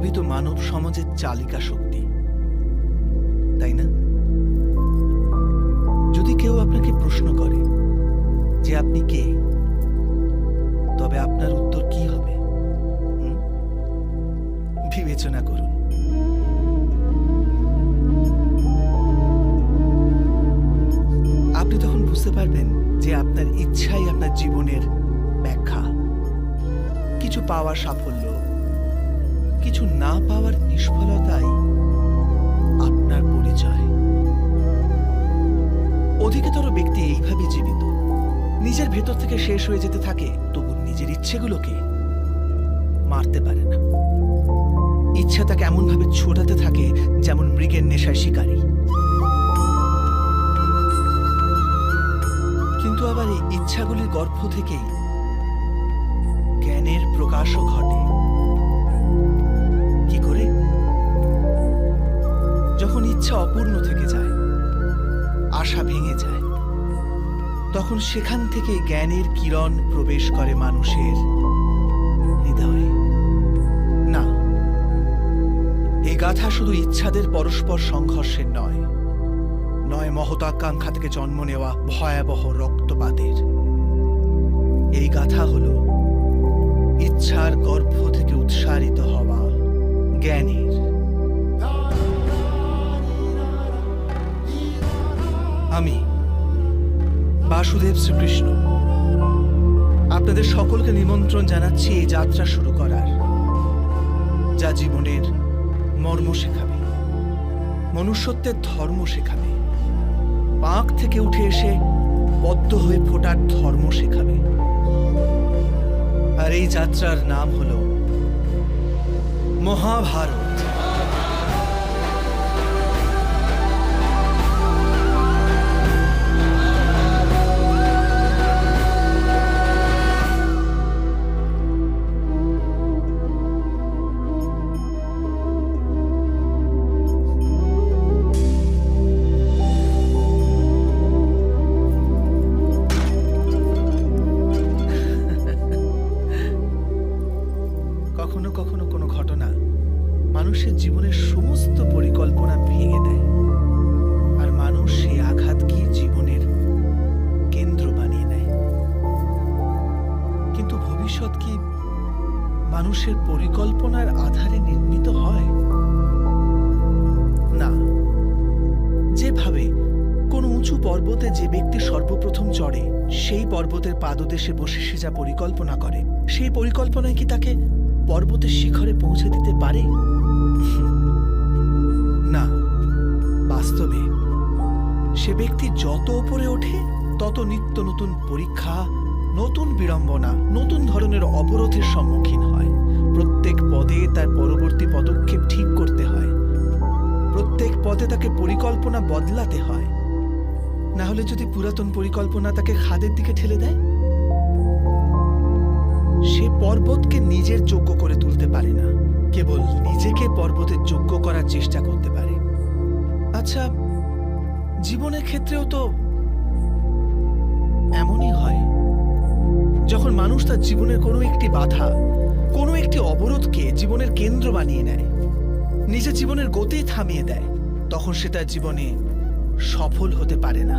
সবই তো মানব সমাজের চালিকা শক্তি, তাই না? যদি কেউ আপনাকে প্রশ্ন করে যে আপনি কে, তবে আপনার উত্তর কি হবে? বিবেচনা করুন। আপনি তখন বুঝতে পারবেন যে আপনার ইচ্ছাই আপনার জীবনের ব্যাখ্যা। কিছু পাওয়ার সাফল্য, কিছু না পাওয়ার নিষ্ফলতাই আপনার পরিচয়। অধিকতর ব্যক্তি এইভাবে জীবিত, নিজের ভেতর থেকে শেষ হয়ে যেতে থাকে, তবু নিজের ইচ্ছেগুলোকে মারতে পারে না। ইচ্ছা তাকে এমন ভাবে ছোটাতে থাকে যেমন মৃগের নেশায় শিকারী। কিন্তু আবার এই ইচ্ছাগুলির গর্ভ থেকেই জ্ঞানের প্রকাশও ঘটে। কি করে? যখন ইচ্ছা অপূর্ণ থেকে যায়, আশা ভেঙে যায়, তখন সেখান থেকে জ্ঞানের কিরণ প্রবেশ করে মানুষের হৃদয়ে। না, এই গাথা শুধু ইচ্ছাদের পরস্পর সংঘর্ষের নয়, নয় মহতাকাঙ্ক্ষা থেকে জন্ম নেওয়া ভয়াবহ রক্তপাতের। এই গাথা হল ইচ্ছার গর্ভ থেকে উৎসারিত হওয়া জ্ঞানের। আমি বাসুদেব শ্রীকৃষ্ণ আপনাদের সকলকে নিমন্ত্রণ জানাচ্ছি এই যাত্রা শুরু করার, যা জীবনের মর্ম শেখাবে, মনুষ্যত্বের ধর্ম শেখাবে, পাঁক থেকে উঠে এসে পদ্ম হয়ে ফোটার ধর্ম শেখাবে। আর এই যাত্রার নাম হল মহাভারত। কখনো কখনো কোনো ঘটনা মানুষের জীবনের সমস্ত পরিকল্পনা ভেঙে দেয়, আর মানুষ সেই আঘাতকে জীবনের কেন্দ্র বানিয়ে নেয়। কিন্তু ভবিষ্যৎ কি মানুষের পরিকল্পনার আধারে নির্মিত হয়? না। যেভাবে কোনো উঁচু পর্বতে যে ব্যক্তি সর্বপ্রথম চড়ে, সেই পর্বতের পাদদেশে বসে সে যা পরিকল্পনা করে, সেই পরিকল্পনায় কি তাকে পর্বতের শিখরে পৌঁছে দিতে পারে? না। বাস্তবে সে ব্যক্তি যত উপরে ওঠে, তত নিত্য নতুন পরীক্ষা, নতুন বিড়ম্বনা, নতুন ধরনের অবরোধের সম্মুখীন হয়। প্রত্যেক পদে তার পরবর্তী পদক্ষেপ ঠিক করতে হয়, প্রত্যেক পদে তাকে পরিকল্পনা বদলাতে হয়। না হলে যদি পুরাতন পরিকল্পনা তাকে খাদের দিকে ঠেলে দেয়, সে পর্বতকে নিজের যোগ্য করে তুলতে পারে না, কেবল নিজেকে পর্বতের যোগ্য করার চেষ্টা করতে পারে। আচ্ছা, জীবনের ক্ষেত্রেও তো এমনই হয়। যখন মানুষ তার জীবনের কোনো একটি বাধা, কোনো একটি অবরোধকে জীবনের কেন্দ্র বানিয়ে নেয়, নিজের জীবনের গতি থামিয়ে দেয়, তখন সে তার জীবনে সফল হতে পারে না,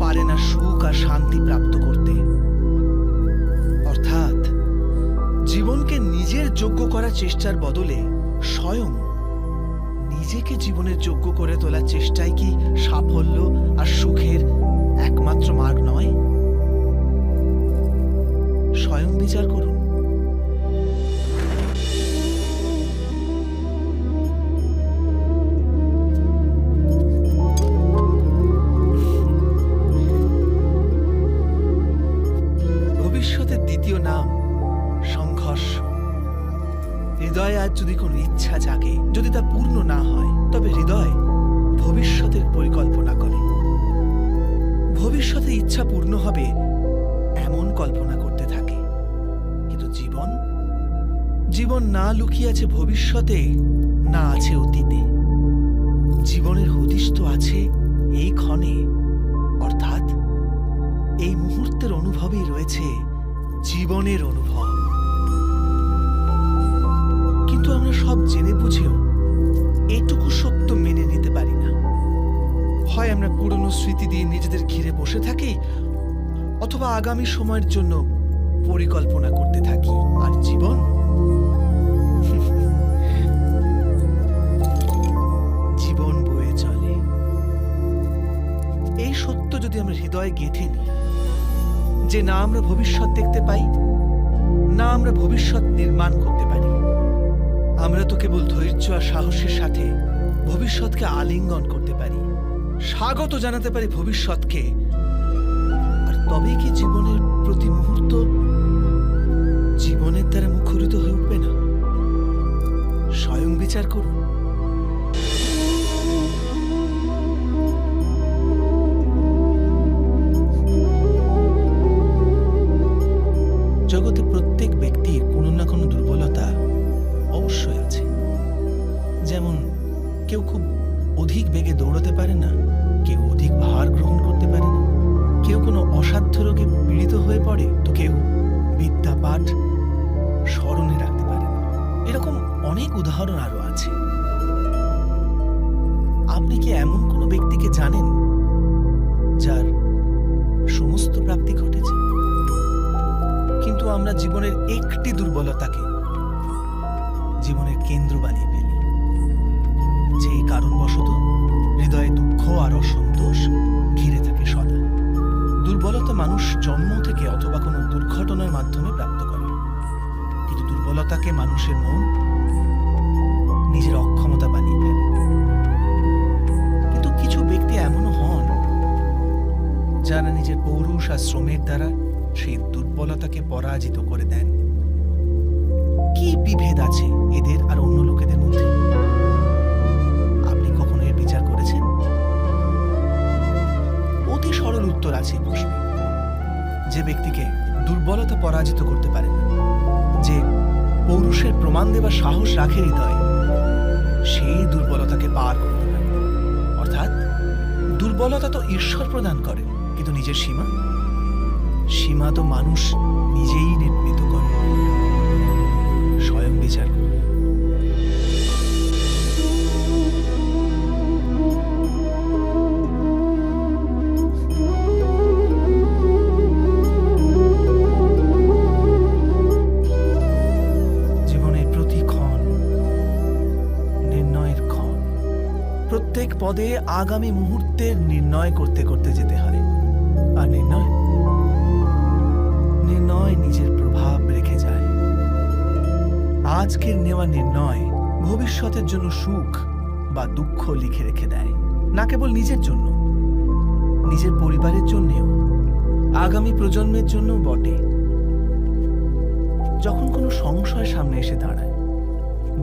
পারে না সুখ আর শান্তি প্রাপ্ত করতে। অর্থাৎ জীবনকে নিজের যোগ্য করার চেষ্টার বদলে স্বয়ং নিজেকে জীবনের যোগ্য করে তোলার চেষ্টাই কি সাফল্য আর সুখের একমাত্র মার্গ নয়? স্বয়ং বিচার করুন। ভবিষ্যতের দ্বিতীয় নাম সংঘর্ষ। হৃদয়ে আজ যদি কোনো ইচ্ছা জাগে, যদি তা পূর্ণ না হয়, তবে হৃদয় ভবিষ্যতের পরিকল্পনা করে। ভবিষ্যতে ইচ্ছা পূর্ণ হবে এমন কল্পনা করতে থাকে। কিন্তু জীবন না লুকিয়ে আছে ভবিষ্যতে, না আছে অতীতে। জীবনের হদিশ তো আছে এই ক্ষণে, অর্থাৎ এই মুহূর্তের অনুভবেই রয়েছে জীবনের অনুভব। কিন্তু আমরা সব জেনে বুঝেও এটুকু সত্য মেনে নিতে পারি না। হয় আমরা পুরনো স্মৃতি দিয়ে নিজেদের ঘিরে বসে থাকি, অথবা আগামী সময়ের জন্য পরিকল্পনা করতে থাকি। আর জীবন জীবন বয়ে চলে। এই সত্য যদি আমরা হৃদয়ে গেঁথে নিই যে না আমরা ভবিষ্যৎ দেখতে পাই, না আমরা ভবিষ্যৎ নির্মাণ করতে পারি, আমরা তো কেবল ধৈর্য আর সাহসের সাথে ভবিষ্যৎকে আলিঙ্গন করতে পারি, স্বাগত জানাতে পারি ভবিষ্যৎকে। আর তবেই কি জীবনের প্রতি মুহূর্ত জীবনের দ্বারা মুখরিত হয়ে উঠবে না? স্বয়ং বিচার করুন। জগতে প্রত্যেক ব্যক্তির কোনো না কোনো দুর্বলতা অবশ্যই আছে। যেমন কেউ খুব অধিক বেগে দৌড়াতে পারে না, কেউ অধিক ভার গ্রহণ করতে পারে না, কেউ কোনো অসাধ্য রোগে পীড়িত হয়ে পড়ে, তো কেউ বিদ্যা পাঠ স্মরণে রাখতে পারে না। এরকম অনেক উদাহরণ আরো আছে। আপনি কি এমন কোনো ব্যক্তিকে জানেন যার সমস্ত প্রাপ্তি ঘটেছে? কিন্তু আমরা জীবনের একটি দুর্বলতাকে জীবনের কেন্দ্র বানিয়ে ফেলি, যে কারণবশত হৃদয়ে দুঃখ আর অসন্তোষ ঘিরে থাকে সদা। দুর্বলতা মানুষ জন্ম থেকে অথবা কোনো দুর্ঘটনার মাধ্যমে প্রাপ্ত করে, কিন্তু দুর্বলতাকে মানুষের মন নিজের অক্ষমতা বানিয়ে ফেলে। কিন্তু কিছু ব্যক্তি এমনও হন যারা নিজের পৌরুষ আর শ্রমের দ্বারা সেই দুর্বলতাকে পরাজিত করে দেন। কি বিভেদ আছে এদের আর অন্য লোকেদের মধ্যে? আপনি কখনো এর বিচার করেছেন? অতি সরল উত্তর আছে এই প্রশ্নে। যে ব্যক্তিকে দুর্বলতা পরাজিত করতে পারে না, যে পৌরুষের প্রমাণ দেবার সাহস রাখে হৃদয়ে, সেই দুর্বলতাকে পার করতে পারে। অর্থাৎ দুর্বলতা তো ঈশ্বর প্রদান করে, কিন্তু নিজের সীমা তো মানুষ নিজেই নির্মিত করে। স্বয়ং বিচার করুন। জীবনের প্রতি ক্ষণ নির্ণয়ের ক্ষণ। প্রত্যেক পদে আগামী মুহূর্তের নির্ণয় করতে করতে যেতে হয়। আর নির্ণয় নিজের প্রভাব রেখে যায়। আজকের নেওয়া নির্ণয় ভবিষ্যতের জন্য সুখ বা দুঃখ লিখে রেখে দেয়। না কেবল নিজের জন্য, নিজের পরিবারের জন্যেও, আগামী প্রজন্মের জন্য বটে। যখন কোনো সংশয় সামনে এসে দাঁড়ায়,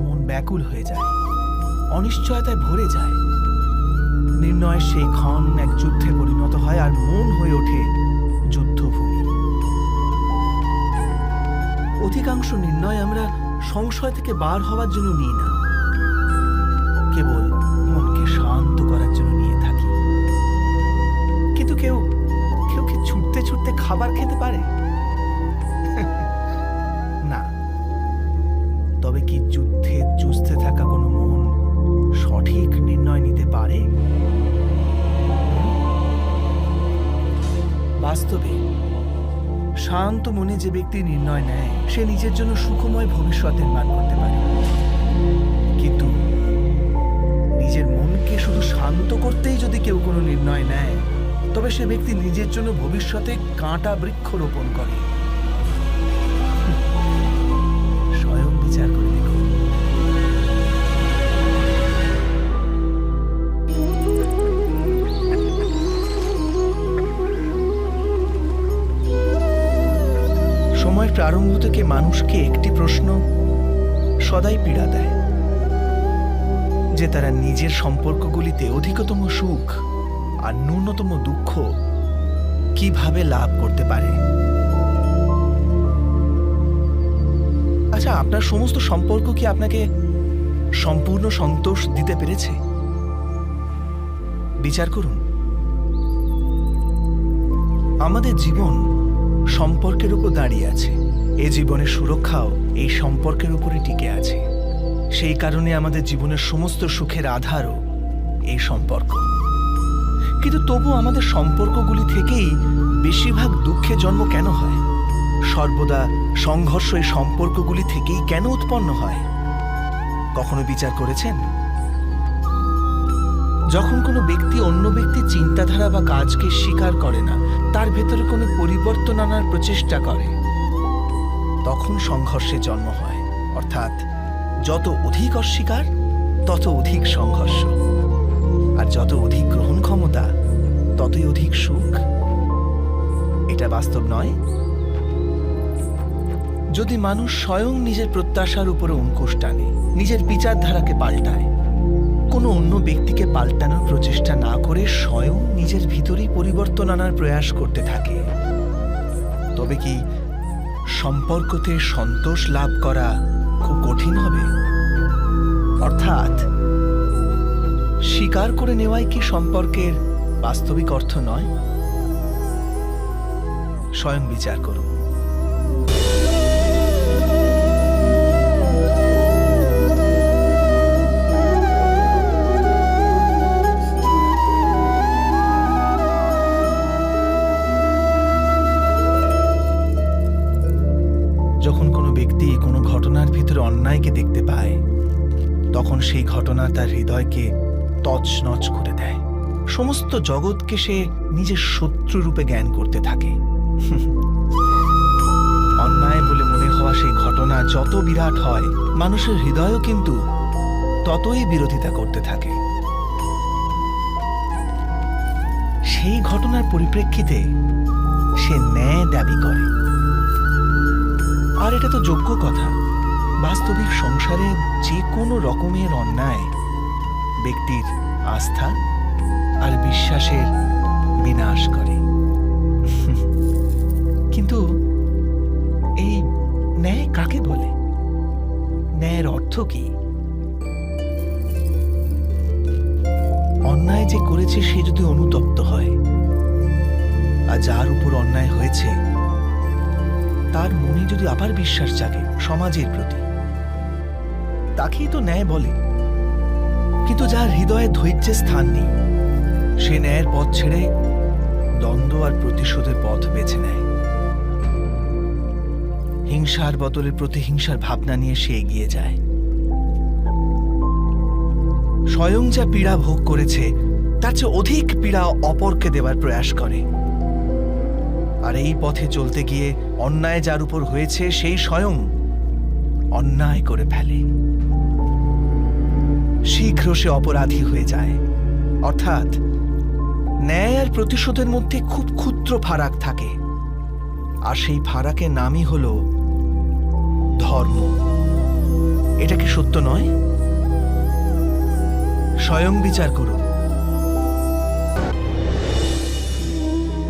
মন ব্যাকুল হয়ে যায়, অনিশ্চয়তায় ভরে যায়। নির্ণয়ের সেই ক্ষণ এক যুদ্ধে পরিণত হয়, আর মন হয়ে ওঠে যুদ্ধভূমি। অধিকাংশ নির্ণয় আমরা সংশয় থেকে বার হওয়ার জন্য নিই না, কেবল মনকে শান্ত করার জন্য নিয়ে থাকি। কিন্তু কেউ কি ছুটতে ছুটতে খাবার খেতে পারে? না। তবে কি যুদ্ধে যুঝতে থাকা কোনো মন সঠিক নির্ণয় নিতে পারে? বাস্তবে শান্ত মনে যে ব্যক্তি নির্ণয় নেয়, সে নিজের জন্য সুখময় ভবিষ্যৎ নির্মাণ করতে পারে। কিন্তু নিজের মনকে শুধু শান্ত করতেই যদি কেউ কোনো নির্ণয় নেয়, তবে সে ব্যক্তি নিজের জন্য ভবিষ্যতে কাঁটা বৃক্ষ রোপণ করে। স্বয়ং বিচার করে দেখুন। সময়ের প্রারম্ভ থেকে মানুষকে একটি প্রশ্ন সদাই পীড়া দেয়, যে তারা নিজের সম্পর্কগুলিতে অধিকতম সুখ আর ন্যূনতম দুঃখ কিভাবে লাভ করতে পারে। আচ্ছা, আপনার সমস্ত সম্পর্ক কি আপনাকে সম্পূর্ণ সন্তোষ দিতে পেরেছে? বিচার করুন। আমাদের জীবন সম্পর্কের উপর দাঁড়িয়ে আছে। এ জীবনের সুরক্ষাও এই সম্পর্কের উপরে টিকে আছে। সেই কারণে আমাদের জীবনের সমস্ত সুখের আধারও এই সম্পর্ক। কিন্তু তবু আমাদের সম্পর্কগুলি থেকেই বেশিরভাগ দুঃখের জন্ম কেন হয়? সর্বদা সংঘর্ষ এই সম্পর্কগুলি থেকেই কেন উৎপন্ন হয়? কখনো বিচার করেছেন? যখন কোনো ব্যক্তি অন্য ব্যক্তির চিন্তাধারা বা কাজকে স্বীকার করে না, তার ভেতরে কোনো পরিবর্তন আনার প্রচেষ্টা করে, তখন সংঘর্ষের জন্ম হয়। অর্থাৎ যত অধিক অস্বীকার তত অধিক সংঘর্ষ, আর যত অধিক গ্রহণ ক্ষমতা ততই অধিক সুখ। এটা বাস্তব নয়? যদি মানুষ স্বয়ং নিজের প্রত্যাশার উপরে অঙ্কুশ টানে, নিজের বিচারধারাকে পাল্টায়, কোনো অন্য ব্যক্তিকে পাল্টানোর প্রচেষ্টা না করে স্বয়ং নিজের ভিতরেই পরিবর্তন আনার প্রয়াস করতে থাকে, তবে কি সম্পর্কতে সন্তোষ লাভ করা খুব কঠিন হবে? অর্থাৎ স্বীকার করে নেওয়াই কি সম্পর্কের বাস্তবিক অর্থ নয়? স্বয়ং বিচার করুন। যখন কোনো ব্যক্তি কোনো ঘটনার ভিতরে অন্যায়কে দেখতে পায়, তখন সেই ঘটনা তার হৃদয়কে তছনছ করে দেয়। সমস্ত জগৎকে সে নিজের শত্রু রূপে জ্ঞান করতে থাকে। অন্যায় বলে মনে হওয়া সেই ঘটনা যত বিরাট হয়, মানুষের হৃদয়ও কিন্তু ততই বিরোধিতা করতে থাকে। সেই ঘটনার পরিপ্রেক্ষিতে সে ন্যায় দাবি করে। আর এটা তো যোগ্য কথা। বাস্তবিক সংসারে যে কোনো রকমের অন্যায় ব্যক্তির আস্থা আর বিশ্বাসের বিনাশ করে। কিন্তু এই ন্যায় কাকে বলে? ন্যায়ের অর্থ কি? অন্যায় যে করেছে সে যদি অনুতপ্ত হয়, আর যার উপর অন্যায় হয়েছে তার মনে যদি আবার বিশ্বাস জাগে সমাজের প্রতি, তাকেই তো ন্যায় বলে। কিন্তু যার হৃদয়ে ধৈর্যের স্থান নেই, সে ন্যায়ের পথ ছেড়ে দ্বন্দ্ব আর প্রতিশোধের পথ বেছে নেয়। হিংসার বদলে প্রতিহিংসার ভাবনা নিয়ে সে এগিয়ে যায়। স্বয়ং যা পীড়া ভোগ করেছে তার চেয়ে অধিক পীড়া অপরকে দেবার প্রয়াস করে। আর এই পথে চলতে গিয়ে অন্যায় যার উপর হয়েছে সেই স্বয়ং অন্যায় করে ফেলে। শীঘ্র সে অপরাধী হয়ে যায়। অর্থাৎ ন্যায় আর প্রতিশোধের মধ্যে খুব ক্ষুদ্র ফারাক থাকে, আর সেই ফারাকের নামই হল ধর্ম। এটা কি সত্য নয়? স্বয়ং বিচার করুন।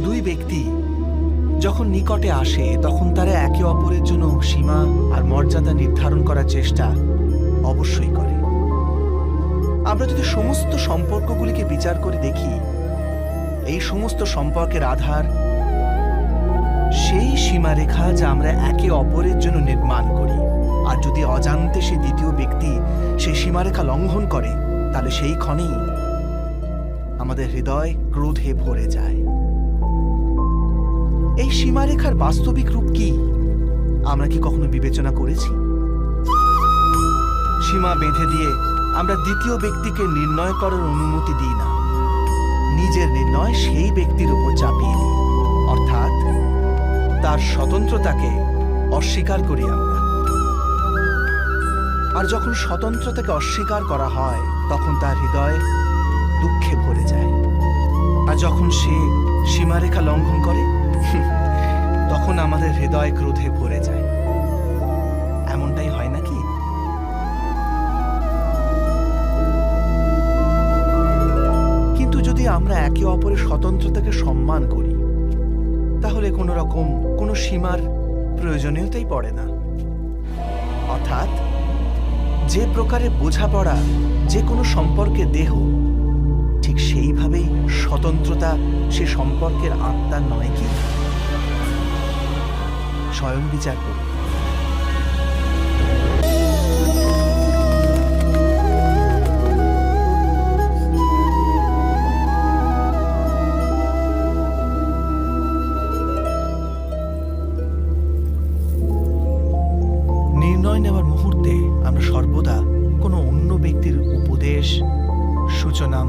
দুই ব্যক্তি যখন নিকটে আসে তখন তারা একে অপরের জন্য সীমা আর মর্যাদা নির্ধারণ করার চেষ্টা অবশ্যই করে। আমরা যদি সমস্ত সম্পর্কগুলিকে বিচার করে দেখি, এই সমস্ত সম্পর্কের আধার সেই সীমারেখা যা আমরা একে অপরের জন্য নির্মাণ করি। আর যদি অজান্তে সে দ্বিতীয় ব্যক্তি সেই সীমারেখা লঙ্ঘন করে, তাহলে সেই ক্ষণেই আমাদের হৃদয় ক্রোধে ভরে যায়। এই সীমারেখার বাস্তবিক রূপ কি আমরা কি কখনো বিবেচনা করেছি? সীমা বেঁধে দিয়ে আমরা দ্বিতীয় ব্যক্তিকে নির্ণয় করার অনুমতি দিই না, নিজের নির্ণয় সেই ব্যক্তির উপর চাপিয়ে দিই। অর্থাৎ তার স্বতন্ত্রতাকে অস্বীকার করি আমরা। আর যখন স্বতন্ত্রতাকে অস্বীকার করা হয় তখন তার হৃদয় দুঃখে ভরে যায়। আর যখন সে সীমারেখা লঙ্ঘন করে তখন আমাদের হৃদয় ক্রোধে ভরে যায়। এমনটাই হয় নাকি? কিন্তু যদি আমরা একে অপরের স্বতন্ত্রতাকে সম্মান করি, তাহলে কোনো রকম কোনো সীমার প্রয়োজনীয়তাই পড়ে না। অর্থাৎ যে প্রকারে বোঝাপড়া যে কোনো সম্পর্কের দেহ, ঠিক সেইভাবেই স্বতন্ত্রতা সে সম্পর্কের আত্মার নয় কি? স্বয়ং বিচার করুন।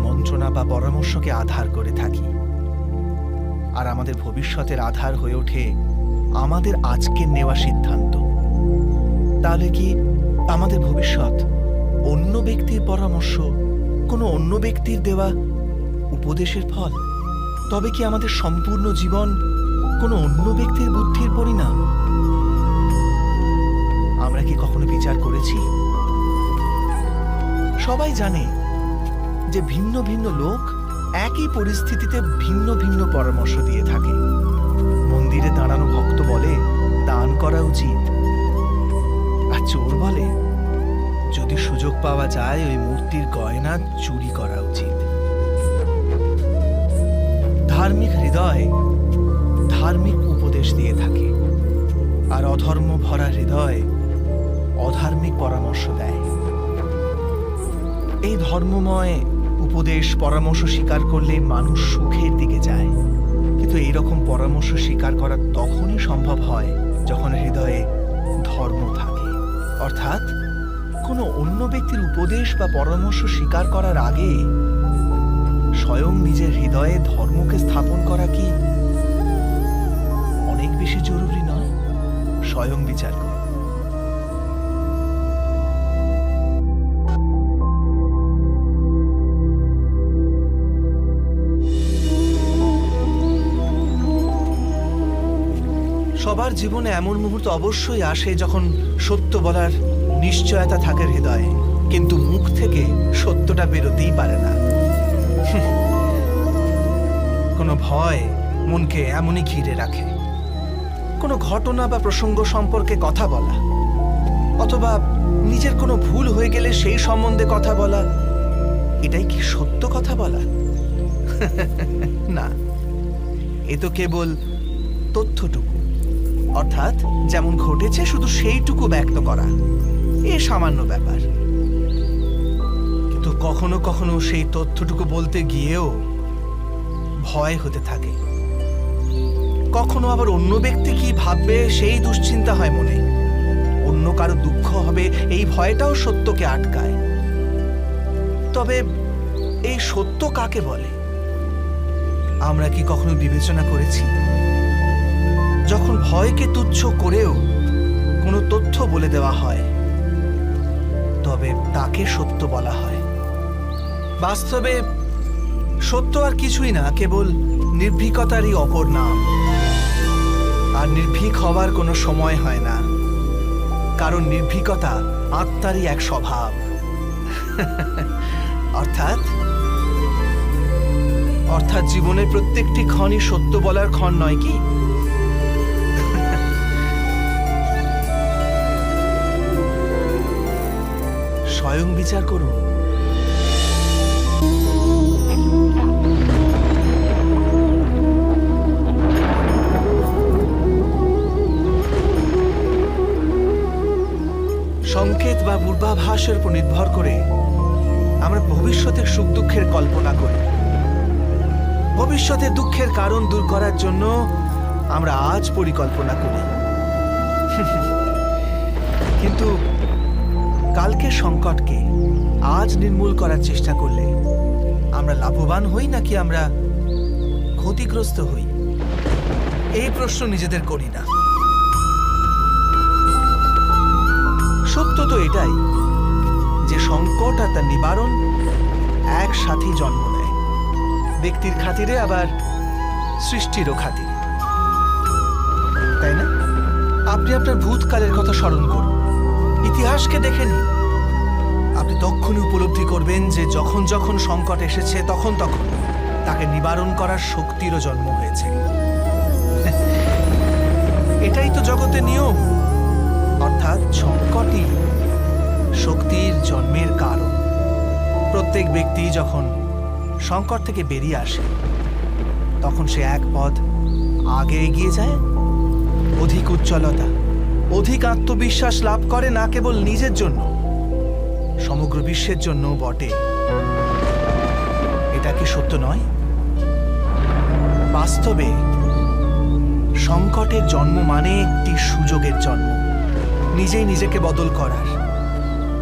মন্ত্রণা বা পরামর্শকে আধার করে থাকি, আর আমাদের ভবিষ্যতের আধার হয়ে ওঠে আমাদের আজকের নেওয়া সিদ্ধান্ত। তাহলে কি আমাদের ভবিষ্যৎ অন্য ব্যক্তির পরামর্শ, কোনো অন্য ব্যক্তির দেওয়া উপদেশের ফল? তবে কি আমাদের সম্পূর্ণ জীবন কোনো অন্য ব্যক্তির বুদ্ধির পরিণাম? আমরা কি কখনো বিচার করেছি? সবাই জানে যে ভিন্ন ভিন্ন লোক একই পরিস্থিতিতে ভিন্ন ভিন্ন পরামর্শ দিয়ে থাকে। মন্দিরে দাঁড়ানো ভক্ত বলে দান করা উচিত, আর চোর বলে যদি সুযোগ পাওয়া যায় ওই মূর্তির গয়না চুরি করা উচিত। ধার্মিক হৃদয় ধার্মিক উপদেশ দিয়ে থাকে, আর অধর্ম ভরা হৃদয় অধার্মিক পরামর্শ দেয়। এই ধর্মময় উপদেশ পরামর্শ স্বীকার করলে মানুষ সুখের দিকে যায়, কিন্তু এইরকম পরামর্শ স্বীকার করা তখনই সম্ভব হয় যখন হৃদয়ে ধর্ম থাকে। অর্থাৎ কোনো অন্য ব্যক্তির উপদেশ বা পরামর্শ স্বীকার করার আগে স্বয়ং নিজের হৃদয়ে ধর্মকে স্থাপন করা কি অনেক বেশি জরুরি নয়? স্বয়ং বিচার করুন। সবার জীবনে এমন মুহূর্ত অবশ্যই আসে যখন সত্য বলার নিশ্চয়তা থাকে হৃদয়ে, কিন্তু মুখ থেকে সত্যটা বেরোতেই পারে না। কোনো ভয় মনকে এমনই ঘিরে রাখে। কোনো ঘটনা বা প্রসঙ্গ সম্পর্কে কথা বলা, অথবা নিজের কোনো ভুল হয়ে গেলে সেই সম্বন্ধে কথা বলা, এটাই কি সত্য কথা বলা? না, এ তো কেবল তথ্যটুকু, অর্থাৎ যেমন ঘটেছে শুধু সেইটুকু ব্যক্ত করা। এ সামান্য ব্যাপার, কিন্তু কখনো কখনো সেই তথ্যটুকু বলতে গিয়েও ভয় হতে থাকে। কখনো আবার অন্য ব্যক্তি কি ভাববে সেই দুশ্চিন্তা হয় মনে। অন্য কারো দুঃখ হবে এই ভয়টাও সত্যকে আটকায়। তবে এই সত্য কাকে বলে আমরা কি কখনো বিবেচনা করেছি? যখন ভয়কে তুচ্ছ করেও কোনো তথ্য বলে দেওয়া হয়, তবে তাকে সত্য বলা হয়। বাস্তবে সত্য আর কিছুই না, কেবল নির্ভীকতারই অপর নাম। আর নির্ভীক হওয়ার কোনো সময় হয় না, কারণ নির্ভীকতা আত্মারই এক স্বভাব। অর্থাৎ জীবনের প্রত্যেকটি ক্ষণই সত্য বলার ক্ষণ নয় কি? স্বয়ং বিচার করুন। সংকেত বা পূর্বাভাসের উপর নির্ভর করে আমরা ভবিষ্যতের সুখ দুঃখের কল্পনা করি। ভবিষ্যতে দুঃখের কারণ দূর করার জন্য আমরা আজ পরিকল্পনা করি। কিন্তু কালকের সংকটকে আজ নির্মূল করার চেষ্টা করলে আমরা লাভবান হই নাকি আমরা ক্ষতিগ্রস্ত হই? এই প্রশ্ন নিজেদের করি না। সত্য তো এটাই যে সংকট আর তার নিবারণ একসাথে জন্ম নেয়, ব্যক্তির খাতিরে আবার সৃষ্টিরও খাতিরে, তাই না? আপনি আপনার ভূতকালের কথা স্মরণ করুন, ইতিহাসকে দেখে নিন। আপনি তখনই উপলব্ধি করবেন যে যখন যখন সংকট এসেছে তখন তখন তাকে নিবারণ করার শক্তিরও জন্ম হয়েছে। এটাই তো জগতের নিয়ম। অর্থাৎ সংকটই শক্তির জন্মের কারণ। প্রত্যেক ব্যক্তি যখন সংকট থেকে বেরিয়ে আসে তখন সে এক পথ আগে এগিয়ে যায়, অধিক উজ্জ্বলতা, অধিক আত্মবিশ্বাস লাভ করে, না কেবল নিজের জন্য, সমগ্র বিশ্বের জন্য বটে। এটা কি সত্য নয়? বাস্তবে সংকটের জন্ম মানে একটি সুযোগের জন্ম, নিজেই নিজেকে বদল করার,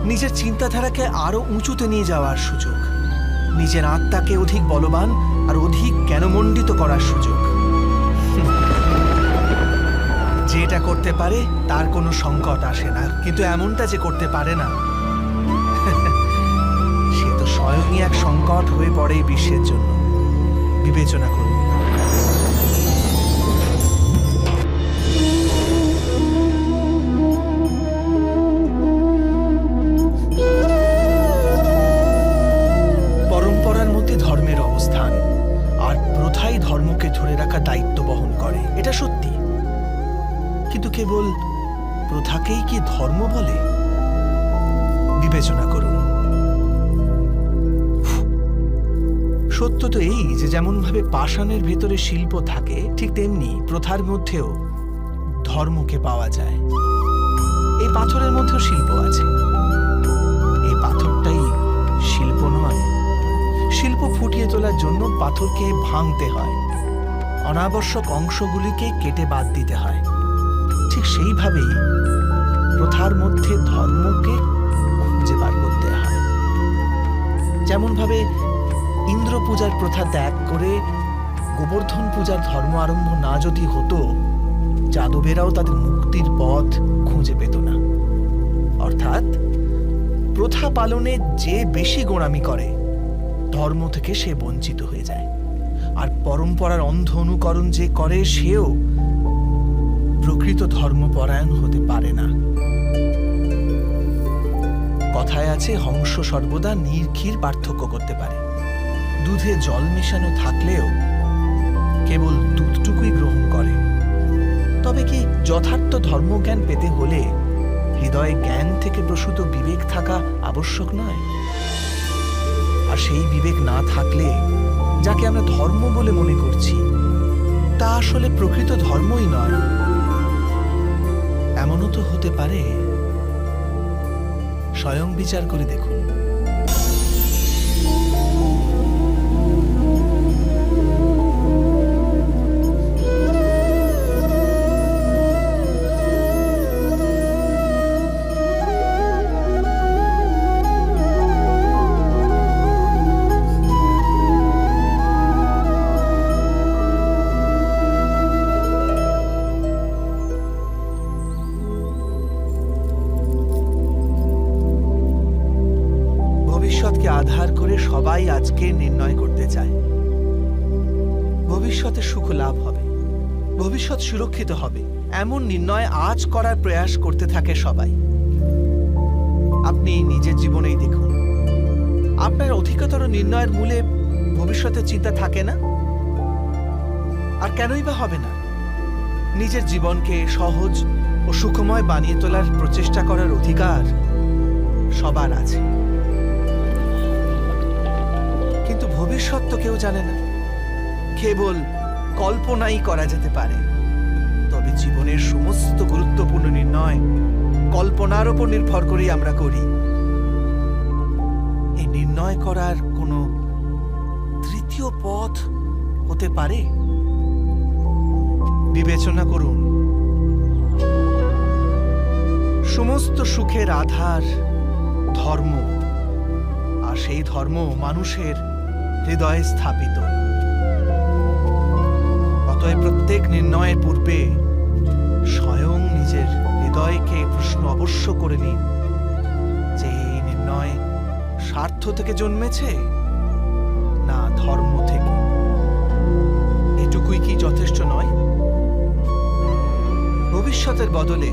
নিজের চিন্তাধারাকে আরো উঁচুতে নিয়ে যাওয়ার সুযোগ। নিজের আত্মাকে অধিক বলবান আর অধিক জ্ঞানমণ্ডিত করার সুযোগ। যেটা করতে পারে তার কোনো সংকট আসে না, কিন্তু এমনটা যে করতে পারে না সে তো স্বয়ংই এক সংকট হয়ে পড়ে এই বিশ্বের জন্য। বিবেচনা করুন। পরম্পরার মধ্যে ধর্মের অবস্থান, আর প্রথাই ধর্মকে ধরে রাখা দায়িত্ব বহন করে, এটা সত্যি। কিন্তু কেবল প্রথাকেই কি ধর্ম বলে? বিবেচনা করুন। সত্য তো এই যে যেমন ভাবে পাষাণের ভেতরে শিল্প থাকে, ঠিক তেমনি প্রথার মধ্যেও ধর্মকে পাওয়া যায়। এই পাথরের মধ্যেও শিল্প আছে। এই পাথরটাই শিল্প নয়। শিল্প ফুটিয়ে তোলার জন্য পাথরকে ভাঙতে হয়, অনাবশ্যক অংশগুলিকে কেটে বাদ দিতে হয়। ঠিক সেইভাবেই প্রথার মধ্যে ধর্মকে খুঁজে বার করতে হয়। যেমন ভাবে ইন্দ্র পূজার প্রথা ত্যাগ করে গোবর্ধন পূজার ধর্ম আরম্ভ না যদি হতো, যাদবেরাও তাদের মুক্তির পথ খুঁজে পেত না। অর্থাৎ প্রথা পালনে যে বেশি গোঁড়ামি করে, ধর্ম থেকে সে বঞ্চিত হয়ে যায়। আর পরম্পরার অন্ধ অনুকরণ যে করে, সেও প্রকৃত ধর্মপরায়ণ হতে পারে না। কথায় আছে, হংস সর্বদা নির্ঘীর পার্থক্য করতে পারে। দুধে জল মেশানো থাকলেও কেবল দুধটুকুই গ্রহণ করে। তবে কি যথার্থ ধর্মজ্ঞান পেতে হলে হৃদয়ে জ্ঞান থেকে প্রসূত বিবেক থাকা আবশ্যক নয়? আর সেই বিবেক না থাকলে যাকে আমরা ধর্ম বলে মনে করছি, তা আসলে প্রকৃত ধর্মই নয়। এমনও তো হতে পারে। স্বয়ং বিচার করে দেখুন। ভবিষ্যৎকে আধার করে সবাই আজকে নির্ণয় করতে চায়। ভবিষ্যতে সুখ লাভ হবে, ভবিষ্যৎ সুরক্ষিত হবে, এমন নির্ণয় আজ করার প্রয়াস করতে থাকে সবাই। আপনি নিজের জীবনেই দেখুন, আপনার অধিকতর নির্ণয়ের মূলে ভবিষ্যতের চিন্তা থাকে না। আর কেনই বা হবে না? নিজের জীবনকে সহজ ও সুখময় বানিয়ে তোলার প্রচেষ্টা করার অধিকার সবার আছে। কিন্তু ভবিষ্যৎ তো কেউ জানে না, কেবল কল্পনাই করা যেতে পারে। তবে জীবনের সমস্ত গুরুত্বপূর্ণ নির্ণয় কল্পনার উপর নির্ভর করেই আমরা করি। এই নির্ণয় করার কোনো তৃতীয় পথ হতে পারে? বিবেচনা করুন। সমস্ত সুখের আধার ধর্ম, আর সেই ধর্ম মানুষের হৃদয়ে স্থাপিত। অতএব প্রত্যেক নির্ণয়ের পূর্বে স্বয়ং নিজের হৃদয়কে প্রশ্ন অবশ্য করে নিন যে এই নির্ণয় স্বার্থ থেকে জন্মেছে না ধর্ম থেকে। এটুকুই কি যথেষ্ট নয়? ভবিষ্যতের বদলে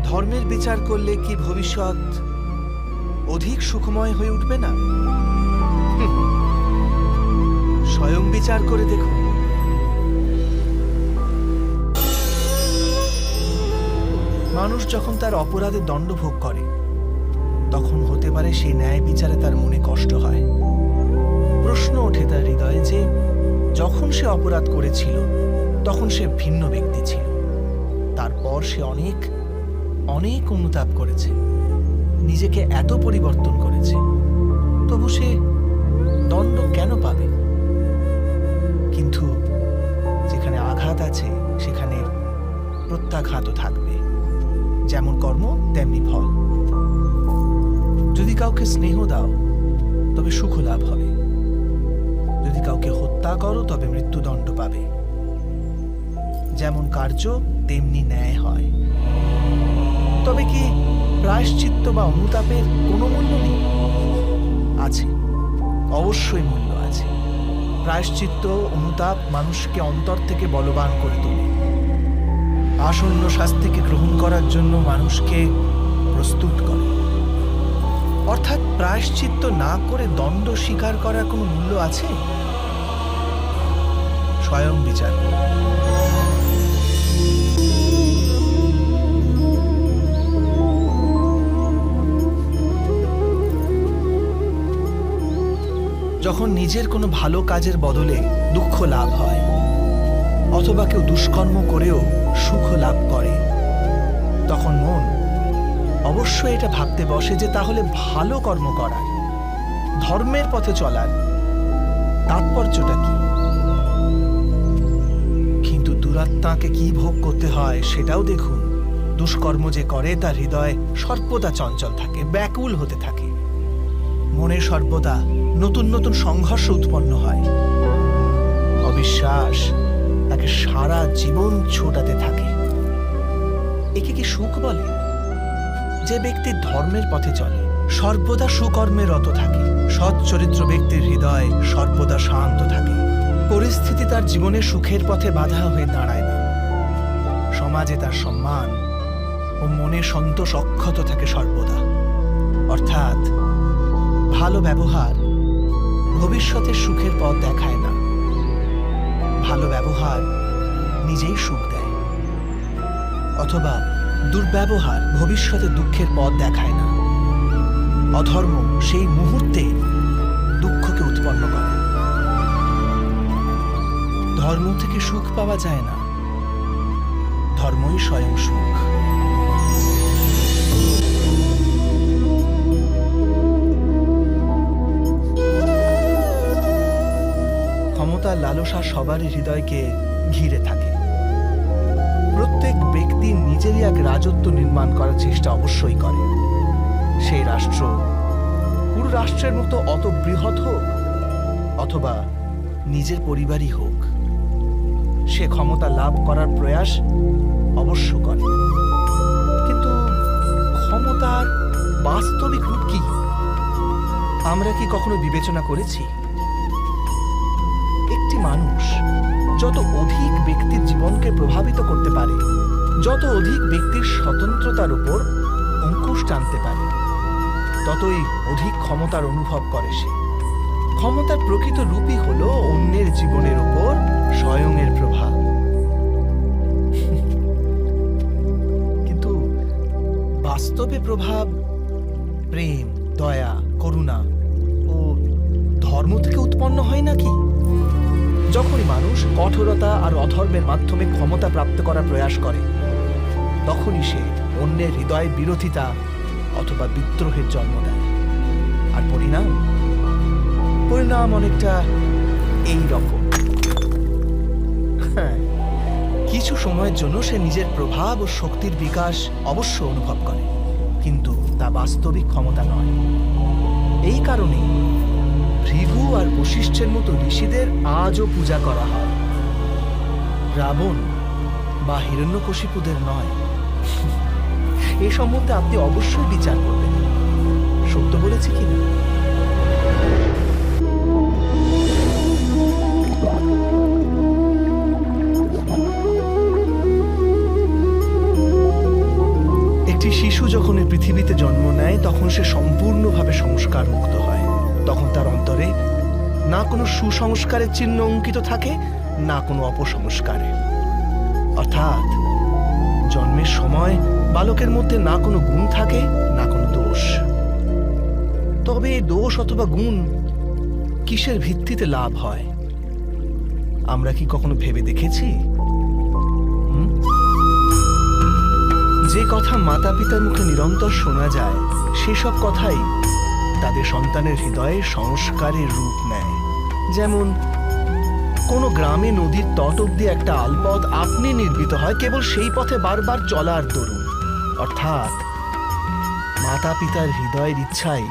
ধর্মের বিচার করলে কি ভবিষ্যৎ অধিক সুখময় হয়ে উঠবে না? স্বয়ং বিচার করে দেখুন। মানুষ যখন তার অপরাধের দণ্ড ভোগ করে, তখন হতে পারে সেই ন্যায় বিচারে তার মনে কষ্ট হয়। প্রশ্ন ওঠে তার হৃদয়ে যে যখন সে অপরাধ করেছিল তখন সে ভিন্ন ব্যক্তি ছিল, তারপর সে অনেক অনেক অনুতাপ করেছে, নিজেকে এত পরিবর্তন করেছে, তবু সে দণ্ড কেন পাবে? কিন্তু যেখানে আঘাত আছে সেখানে প্রত্যাঘাতও থাকবে। যেমন কর্ম তেমনি ফল। যদি কাউকে স্নেহ দাও তবে সুখ লাভ হবে। হত্যা করো তবে মৃত্যুদণ্ড পাবে। যেমন কার্য তেমনি ন্যায় হয়। তবে কি প্রায়শ্চিত্ত বা অনুতাপের কোনো মূল্য নেই? আছে, অবশ্যই মূল্য আছে। প্রায়শ্চিত্ত অনুতাপ মানুষকে অন্তর থেকে বলবান করে তোলে, আসন্ন শাস্তিকে গ্রহণ করার জন্য মানুষকে প্রস্তুত করে। অর্থাৎ প্রায়শ্চিত্ত না করে দণ্ড স্বীকার করার কোনো মূল্য আছে? স্বয়ং বিচার করুন। যখন নিজের কোনো ভালো কাজের বদলে দুঃখ লাভ হয়, অথবা কেউ দুষ্কর্ম করেও সুখ লাভ করে, তখন মন অবশ্যই এটা ভাবতে বসে যে তাহলে ভালো কর্ম করার, ধর্মের পথে চলার তাৎপর্যটা কি? কিন্তু দুরাত্মাকে কি ভোগ করতে হয় সেটাও দেখুন। দুষ্কর্ম যে করে তার হৃদয় সর্বদা চঞ্চল থাকে, ব্যাকুল হতে থাকে। মনে সর্বদা নতুন নতুন সংঘর্ষ উৎপন্ন হয়। অবিশ্বাস তাকে সারা জীবন ছোটাতে থাকে। একে কি সুখ বলে? যে ব্যক্তি ধর্মের পথে চলে, সর্বদা সুকর্মে রত থাকে, সৎ চরিত্র ব্যক্তির হৃদয় সর্বদা শান্ত থাকে। পরিস্থিতি তার জীবনে সুখের পথে বাধা হয়ে দাঁড়ায় না। সমাজে তার সম্মান ও মনে সন্তোষ অক্ষত থাকে সর্বদা। অর্থাৎ ভালো ব্যবহার ভবিষ্যতের সুখের পথ দেখায় না। ভালো ব্যবহার নিজেই সুখ দেয়, অথবা দুর্ব্যবহার ভবিষ্যতে দুঃখের পথ দেখায় না। অধর্ম সেই মুহূর্তে দুঃখকে উৎপন্ন করে। ধর্ম থেকে সুখ পাওয়া যায় না, ধর্মই স্বয়ং সুখ। ক্ষমতার লালসা সবারই হৃদয়কে ঘিরে থাকে। প্রত্যেক ব্যক্তি নিজেরই এক রাজত্ব নির্মাণ করার চেষ্টা অবশ্যই করে। সেই রাষ্ট্র পুরো রাষ্ট্রের মতো অত বৃহৎ হোক, অথবা নিজের পরিবারই হোক, সে ক্ষমতা লাভ করার প্রয়াস অবশ্য করে। কিন্তু ক্ষমতার বাস্তবিক রূপ কি আমরা কি কখনো বিবেচনা করেছি? একটি মানুষ যত অধিক ব্যক্তির জীবনকে প্রভাবিত করতে পারে, যত অধিক ব্যক্তির স্বতন্ত্রতার উপর অঙ্কুশ টানতে পারে, ততই অধিক ক্ষমতার অনুভব করে সে। ক্ষমতার প্রকৃত রূপই হল অন্যের জীবনের উপর স্বয়ংের প্রভাব। কিন্তু বাস্তবে প্রভাব প্রেম, দয়া, করুণা ও ধর্ম থেকে উৎপন্ন হয় নাকি? যখনই মানুষ কঠোরতা আর অধর্মের মাধ্যমে ক্ষমতা প্রাপ্ত করার প্রয়াস করে, তখনই সে অন্যের হৃদয় বিরোধিতা অথবা বিদ্রোহের জন্ম দেয়। আর পরিণাম অনেকটা এই রকম। হ্যাঁ, কিছু সময়ের জন্য সে নিজের প্রভাব ও শক্তির বিকাশ অবশ্য অনুভব করে, কিন্তু তা বাস্তবিক ক্ষমতা নয়। এই কারণে ভৃগু আর বশিষ্ঠের মতো ঋষিদের আজও পূজা করা হয়, রাবণ বা হিরণ্যকশিপুদের নয়। এ সম্বন্ধে আপনি অবশ্যই বিচার করবেন, সত্য বলেছি কিনা। একটি শিশু যখন এই পৃথিবীতে জন্ম নেয়, তখন সে সম্পূর্ণভাবে সংস্কার মুক্ত হয়। তখন তার অন্তরে না কোনো সুসংস্কারের চিহ্ন অঙ্কিত থাকে, না কোনো অপসংস্কারের। অর্থাৎ জন্মের সময় বালকের মধ্যে না কোনো গুণ থাকে, না কোনো দোষ। তবে এই দোষ অথবা গুণ কিসের ভিত্তিতে লাভ হয় আমরা কি কখনো ভেবে দেখেছি? যে কথা মাতা পিতার মুখে নিরন্তর শোনা যায়, সেসব কথাই তাদের সন্তানের হৃদয়ে সংস্কারের রূপ নেয়। যেমন কোনো গ্রামে নদীর তট অব্দি একটা আলপথ আপনি নির্মিত হয় কেবল সেই পথে বারবার চলার দরুন। অর্থাৎ মাতা পিতার হৃদয়ের ইচ্ছাই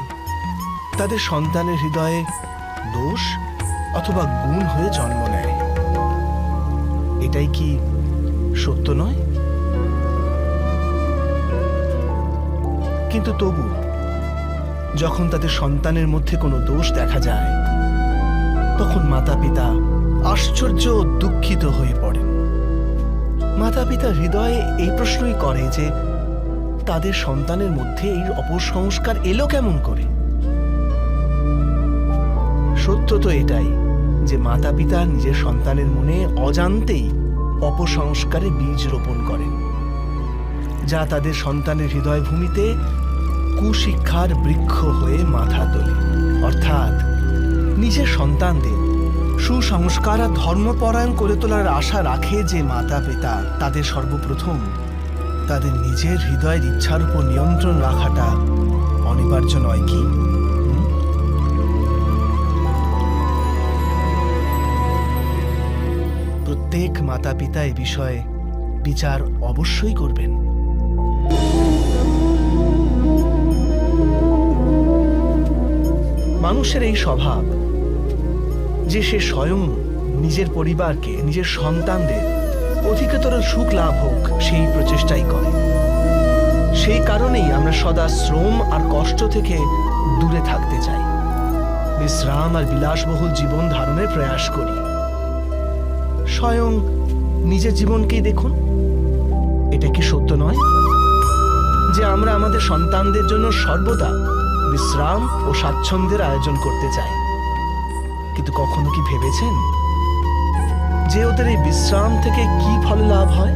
তাদের সন্তানের হৃদয়ে দোষ অথবা গুণ হয়ে জন্ম নেয়। এটাই কি সত্য নয়? কিন্তু তবু যখন তাদের সন্তানের মধ্যে কোনো দোষ দেখা যায়, তখন মাতা পিতা আশ্চর্য ও দুঃখিত হয়ে পড়েন। মাতা পিতা হৃদয়ে এই প্রশ্নই করে যে তাদের সন্তানের মধ্যে এই অপসংস্কার এলো কেমন করে। সত্য তো এটাই যে মাতা পিতা নিজের সন্তানের মনে অজান্তেই অপসংস্কারে বীজ রোপণ করেন, যা তাদের সন্তানের হৃদয় ভূমিতে কুশিক্ষার বৃক্ষ হয়ে মাথা তোলে। অর্থাৎ নিজের সন্তানদের সুসংস্কার আর ধর্মপরায়ণ করে তোলার আশা রাখে যে মাতা পিতা, তাদের সর্বপ্রথম তাদের নিজের হৃদয়ের ইচ্ছার উপর নিয়ন্ত্রণ রাখাটা অনিবার্য নয় কি? প্রত্যেক মাতা পিতা এ বিষয়ে বিচার অবশ্যই করবেন। মানুষের এই স্বভাব যে সে স্বয়ং নিজের পরিবারকে, নিজের সন্তানদের অধিকতর সুখ লাভ হোক সেই প্রচেষ্টাই করে। সেই কারণেই আমরা সদা শ্রম আর কষ্ট থেকে দূরে থাকতে চাই, বিশ্রাম আর বিলাসবহুল জীবন ধারণের প্রয়াস করি। স্বয়ং নিজের জীবনকেই দেখুন। এটা কি সত্য নয় যে আমরা আমাদের সন্তানদের জন্য সর্বদা বিশ্রাম ও স্বাচ্ছন্দ্যের আয়োজন করতে চাই? কিন্তু কখনো কি ভেবেছেন যে ওদের এই বিশ্রাম থেকে কি ফল লাভ হয়?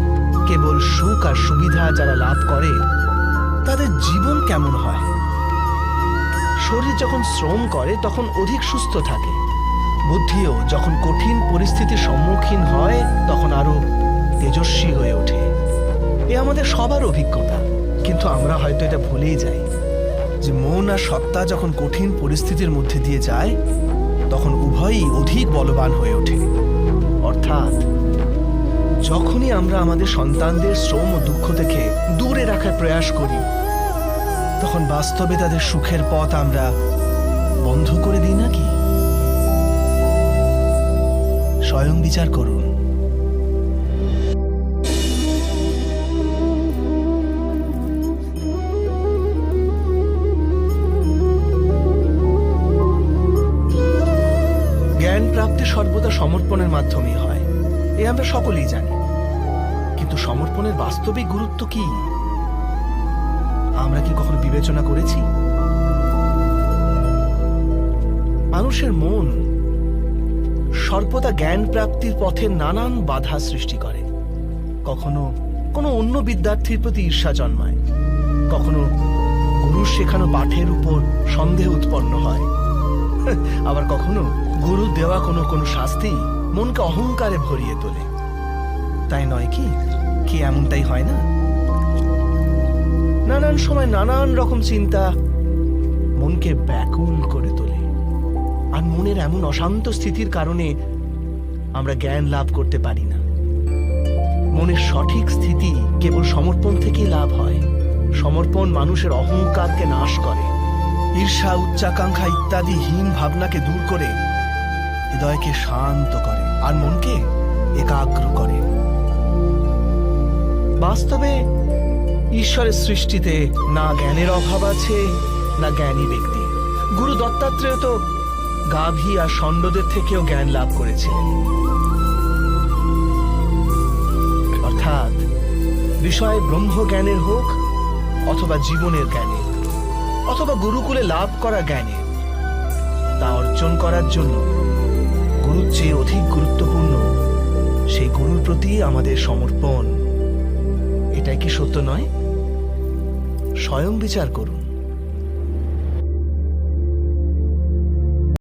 কেবল সুখ আর সুবিধা যারা লাভ করে তাদের জীবন কেমন হয়? শরীর যখন শ্রম করে তখন অধিক সুস্থ থাকে, বুদ্ধিও যখন কঠিন পরিস্থিতির সম্মুখীন হয় তখন আরো তেজস্বী হয়ে ওঠে। এ আমাদের সবার অভিজ্ঞতা, কিন্তু আমরা হয়তো এটা ভুলেই যাই যে মন আর সত্তা যখন কঠিন পরিস্থিতির মধ্যে দিয়ে যায় তখন উভয়ই অধিক বলবান হয়ে ওঠে। অর্থাৎ যখনই আমরা আমাদের সন্তানদের শ্রম ও দুঃখ থেকে দূরে রাখার প্রয়াস করি, তখন বাস্তবে তাদের সুখের পথ আমরা বন্ধ করে দিই নাকি? স্বয়ং বিচার করুন। জ্ঞান প্রাপ্তি সর্বদা সমর্পণের মাধ্যমেই হয়, এ আমরা সকলেই জানি। কিন্তু সমর্পণের বাস্তবিক গুরুত্ব কি আমরা কি কখনো বিবেচনা করেছি? মানুষের মন সর্বদা জ্ঞান প্রাপ্তির পথে নানান বাধা সৃষ্টি করে। কখনো কোনো অন্য বিদ্যার্থীর প্রতি ঈর্ষা জন্মায়, কখনো গুরুর শেখানো পাঠের উপর সন্দেহ উৎপন্ন হয়, আবার কখনো গুরু দেওয়া কোনো কোনো শাস্তি মনকে অহংকারে ভরিয়ে তোলে। তাই নয় কি? কি এমনটাই হয় না? নানান সময় নানান রকম চিন্তা মনকে ব্যাকুল করে তোলে, আর মনের এমন অশান্ত স্থিতির কারণে আমরা জ্ঞান লাভ করতে পারি না। মনের সঠিক স্থিতি কেবল সমর্পণ থেকেই লাভ হয়। সমর্পণ মানুষের অহংকারকে নাশ করে, ঈর্ষা, উচ্চাকাঙ্ক্ষা ইত্যাদি হীন ভাবনাকে দূর করে হৃদয়কে শান্ত করে আর মনকে একাগ্র করে। বাস্তবে ঈশ্বরের সৃষ্টিতে না জ্ঞানের অভাব আছে না জ্ঞানী ব্যক্তি। গুরু দত্তাত্রেয় তো গাভী আর ষণ্ডদের থেকেও জ্ঞান লাভ করেছিলেন। অর্থাৎ বিষয় ব্রহ্ম জ্ঞানের হোক অথবা জীবনের জ্ঞানের অথবা গুরুকুলে লাভ করা জ্ঞানে, তা অর্জন করার জন্য গুরুর চেয়ে অধিক গুরুত্বপূর্ণ সেই গুরুর প্রতি আমাদের সমর্পণ। এটাই কি সত্য নয়? স্বয়ং বিচার করুন।